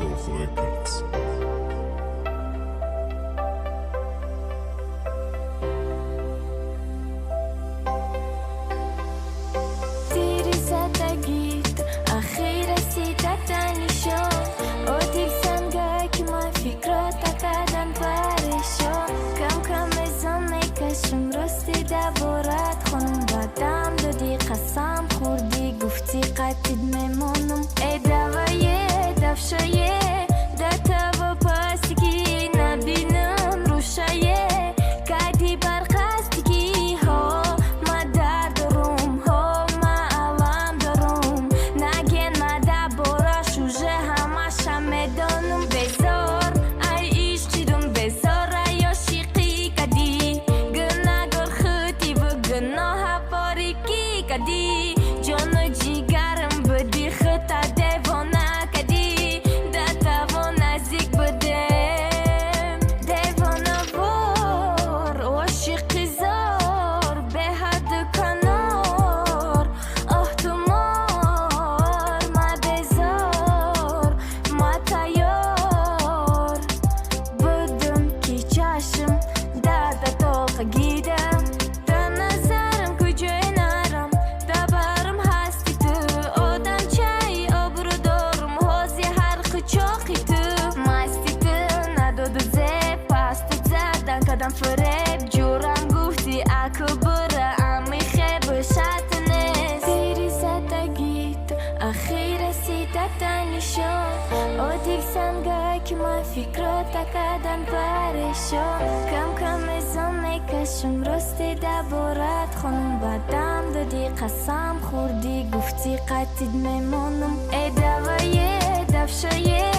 Shulch Records. دیری زدگیت اخی رسیدتنی شد او دیل سنگه که ما فکرات کردن پرشون کم کم ازم میکشم راستی دبارت خونم بدم دادی قسم خوردی گفتی قطید میمونم ای دوایه دفشایه دتا و پاسگی نبینم روشایه کردی برقصدگی ها ما درد دارم ها ما علم دارم نگین ما دبارا شوژه همشم میدانم بزار ای عشقیدم بزار ای عاشقی کردی گناه گر خودی و گناه باریکی کردی جان و جیگرم بدی خطا دیوانه کردی دتا و نزدیک بدم دیوانه وار عاشقی زار به حد کنار آه تو مار ما بزار ما تیار بدم که چشم درد طاق گیدم در نظرم کجای نرم دبرم هستی تو آدم چای آبرو دارم حاضی هر خچاقی تو مستی تو نداد و زب پست زدن کدم فریب جورم گفتی اکو بره امی خیب شد نیست دیری زدگی تو اخی رسیدتنی شد او دیل سنگه که ما فکرات کردن پرشون کم کم ازم میکشم راستی دبارت خونم بدم دادی قسم خوردی گفتی قطید میمونم ای دوایه دفشایه